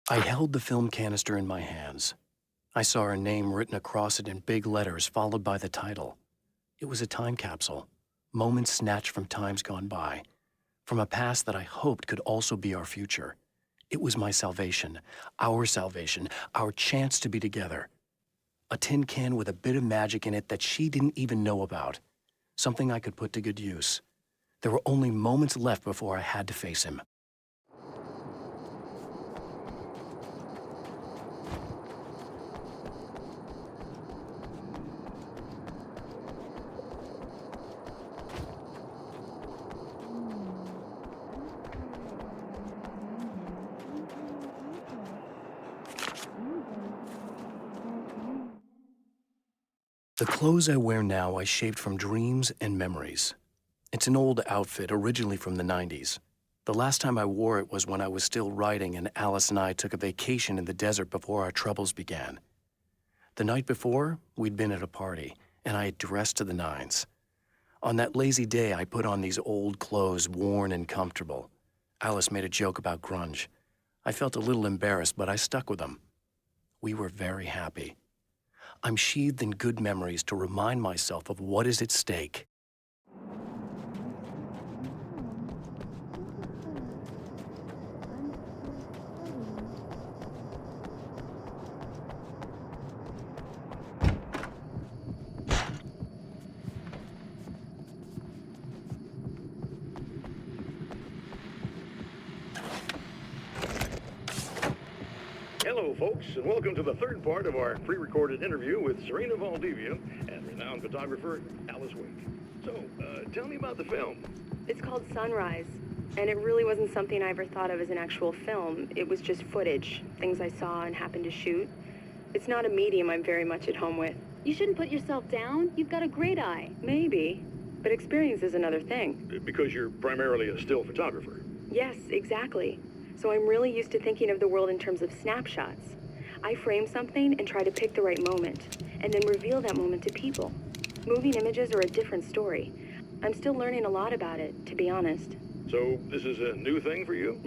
I held the film canister in my hands. I saw her name written across it in big letters, followed by the title. It was a time capsule, moments snatched from times gone by, from a past that I hoped could also be our future. It was my salvation, our chance to be together. A tin can with a bit of magic in it that she didn't even know about, something I could put to good use. There were only moments left before I had to face him. The clothes I wear now I shaped from dreams and memories. It's an old outfit, originally from the 90s. The last time I wore it was when I was still writing and Alice and I took a vacation in the desert before our troubles began. The night before, we'd been at a party, and I had dressed to the nines. On that lazy day, I put on these old clothes, worn and comfortable. Alice made a joke about grunge. I felt a little embarrassed, but I stuck with them. We were very happy. I'm sheathed in good memories to remind myself of what is at stake. Hello, folks, and welcome to the third part of our pre-recorded interview with Serena Valdivia and renowned photographer Alice Wake. So, tell me about the film. It's called Sunrise, and it really wasn't something I ever thought of as an actual film. It was just footage, things I saw and happened to shoot. It's not a medium I'm very much at home with. You shouldn't put yourself down. You've got a great eye. Maybe, but experience is another thing. Because you're primarily a still photographer. Yes, exactly. So I'm really used to thinking of the world in terms of snapshots. I frame something and try to pick the right moment, and then reveal that moment to people. Moving images are a different story. I'm still learning a lot about it, to be honest. So, this is a new thing for you?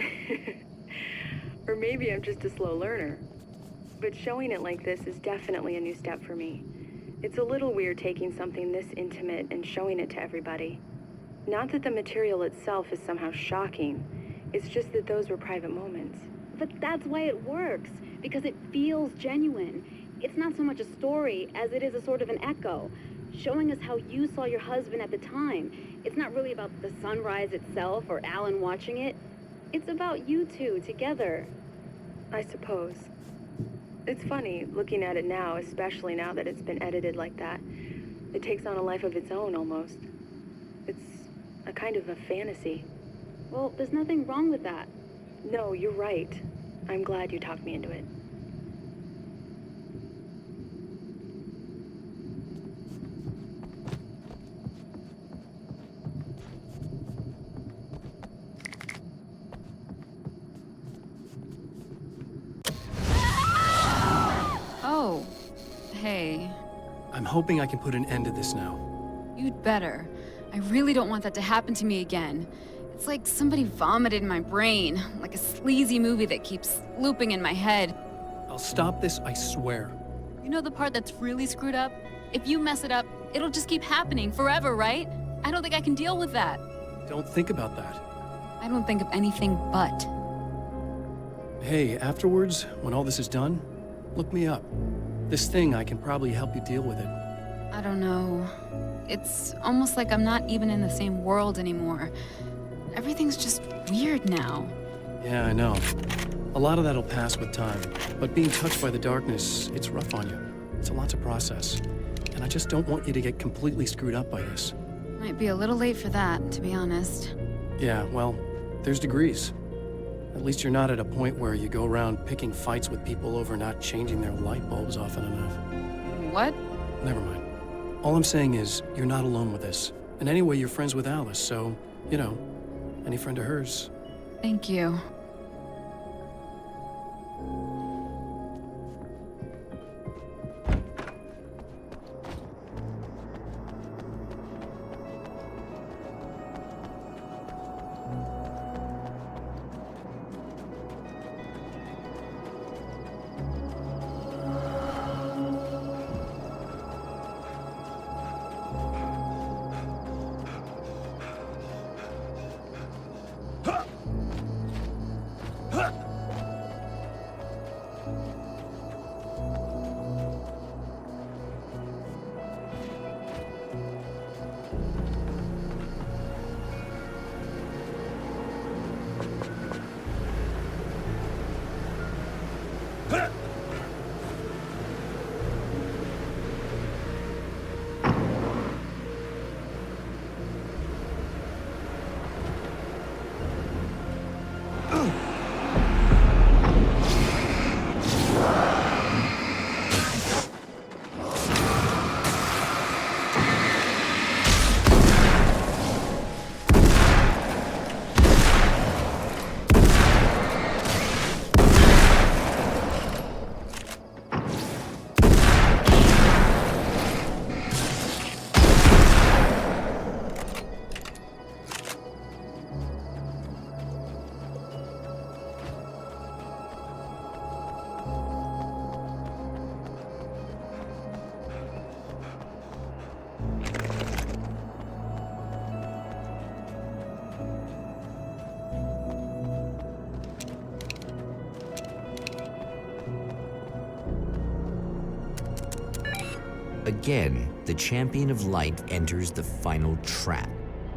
Or maybe I'm just a slow learner. But showing it like this is definitely a new step for me. It's a little weird taking something this intimate and showing it to everybody. Not that the material itself is somehow shocking. It's just that those were private moments. But that's why it works, because it feels genuine. It's not so much a story as it is a sort of an echo, showing us how you saw your husband at the time. It's not really about the sunrise itself or Alan watching it. It's about you two together. I suppose. It's funny, looking at it now, especially now that it's been edited like that. It takes on a life of its own, almost. It's a kind of a fantasy. Well, there's nothing wrong with that. No, you're right. I'm glad you talked me into it. Oh, hey. I'm hoping I can put an end to this now. You'd better. I really don't want that to happen to me again. It's like somebody vomited in my brain, like a sleazy movie that keeps looping in my head. I'll stop this, I swear. You know the part that's really screwed up? If you mess it up, it'll just keep happening forever, right? I don't think I can deal with that. Don't think about that. I don't think of anything but. Hey, afterwards, when all this is done, look me up. This thing, I can probably help you deal with it. I don't know. It's almost like I'm not even in the same world anymore. Everything's just weird now. Yeah, I know. A lot of that'll pass with time, but being touched by the darkness, it's rough on you. It's a lot to process. And I just don't want you to get completely screwed up by this. Might be a little late for that, to be honest. Yeah, well, there's degrees. At least you're not at a point where you go around picking fights with people over not changing their light bulbs often enough. What? Never mind. All I'm saying is, you're not alone with this. And anyway, you're friends with Alice, so, you know, any friend of hers. Thank you. Again, the Champion of Light enters the final trap.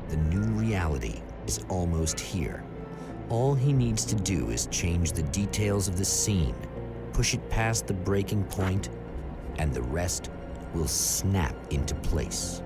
The new reality is almost here. All he needs to do is change the details of the scene, push it past the breaking point, and the rest will snap into place.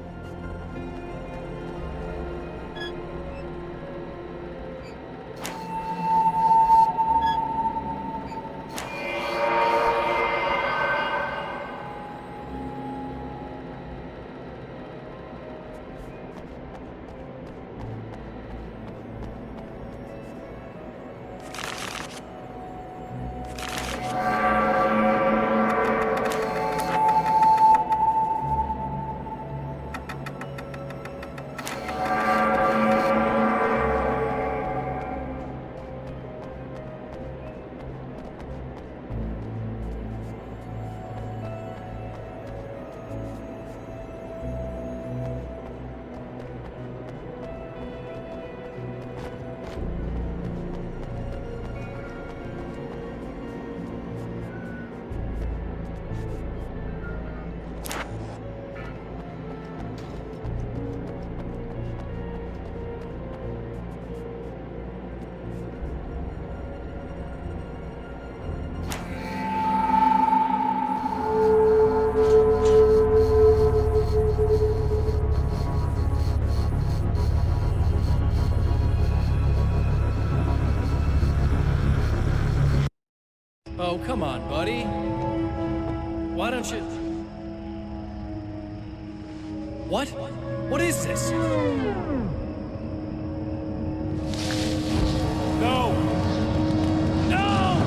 Oh, come on, buddy. Why don't you... What? What is this? No! No!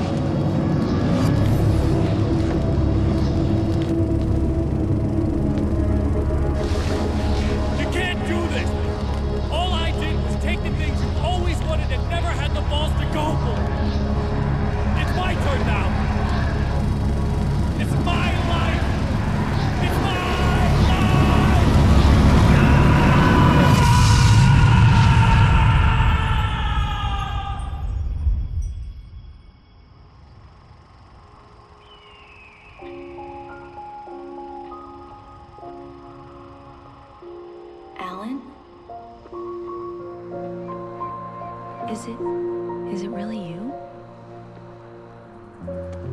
You can't do this! All I did was take the things you always wanted and never had the balls to go for! It's my turn now! It's my life! It's my life! Alan? Is it really you?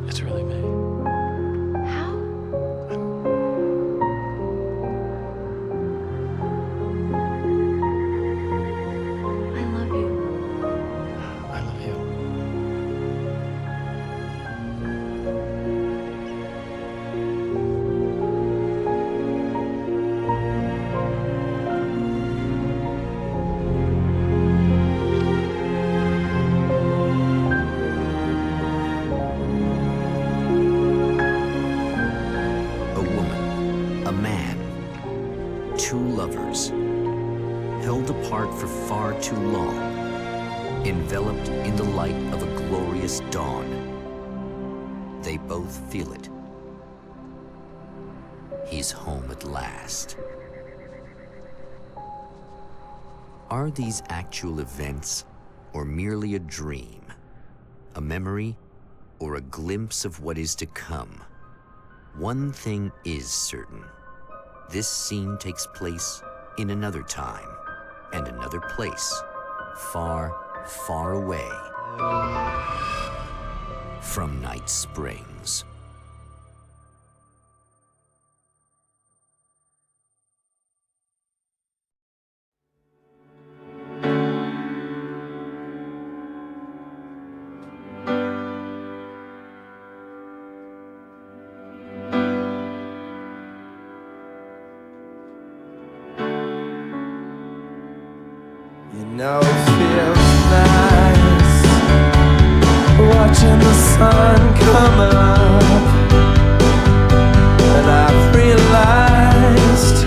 It's really me. How? I love you. I love you. A woman, a man, two lovers, held apart for far too long, enveloped in the light of a glorious dawn. They both feel it. He's home at last. Are these actual events, or merely a dream? A memory, or a glimpse of what is to come? One thing is certain. This scene takes place in another time and another place, far, far away from Night Springs. know it feels nice watching the sun come up, and I've realized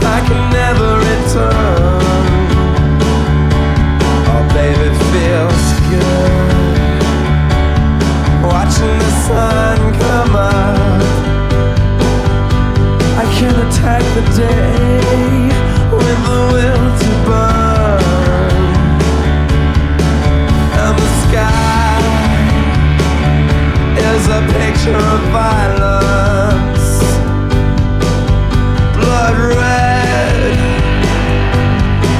I can never return. Oh baby, it feels good watching the sun come up. I can attack the day with the will to burn, and the sky is a picture of violence, blood red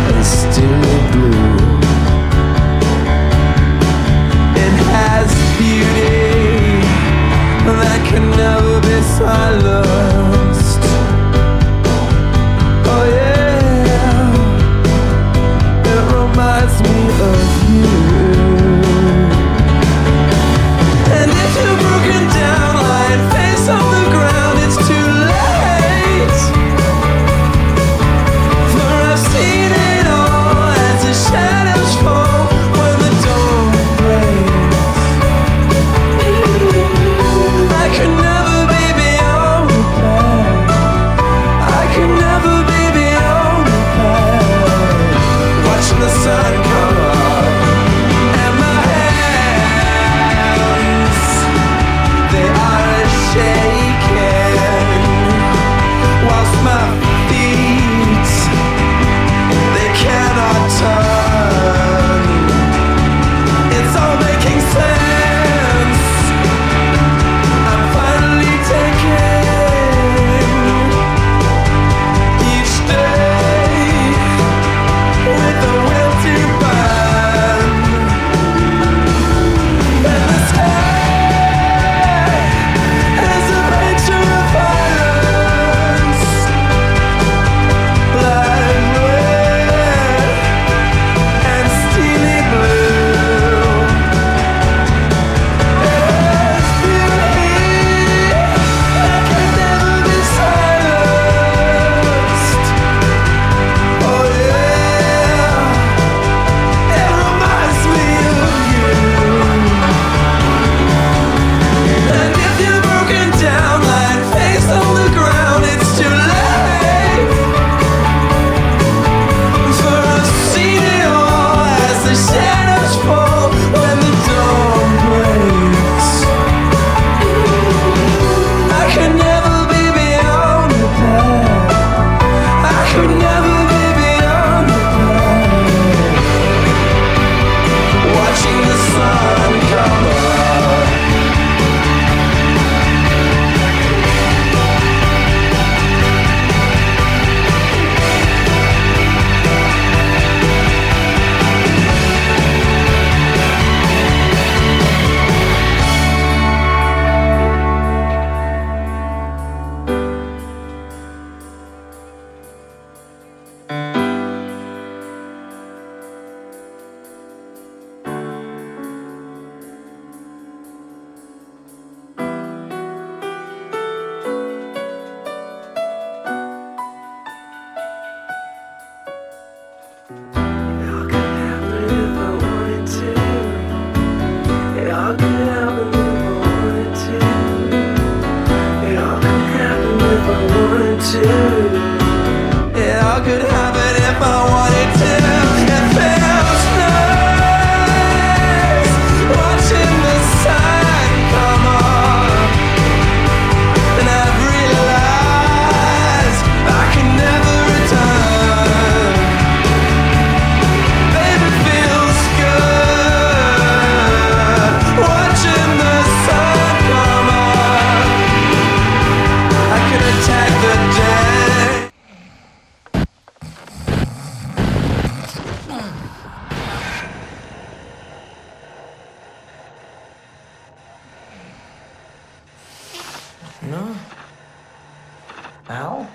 and steely blue. It has beauty that can never be silenced. Oh yeah, it reminds me of you. And if you're broken down, lying face on the ground, it's too late. For I've seen it all as the shadows fall when the dawn breaks. I could never be beyond repair. I could never be beyond repair. Watching the sun come up and my hands, they are shaking, whilst my feet, they cannot turn. It's all making sense. I'm finally taking each day with the will to burn. And the sky is a picture of violence, blood red and steely blue. It's beauty that can never be silenced. Oh yeah, it reminds me of you. And if you're broken down, lying face on the ground, it's too late. For I've seen it all as the shadows fall when the dawn breaks. I could never be beyond repair. I could never be beyond repair. Watching the sun come up. It all could happen if I wanted to. It all could happen if I wanted to. It all could happen if I wanted to. It all could happen if I wanted to. It feels nice watching the sun come up, and I've realized I can never return. Baby, feels good watching the sun come up. I can attack the day. No? Ow?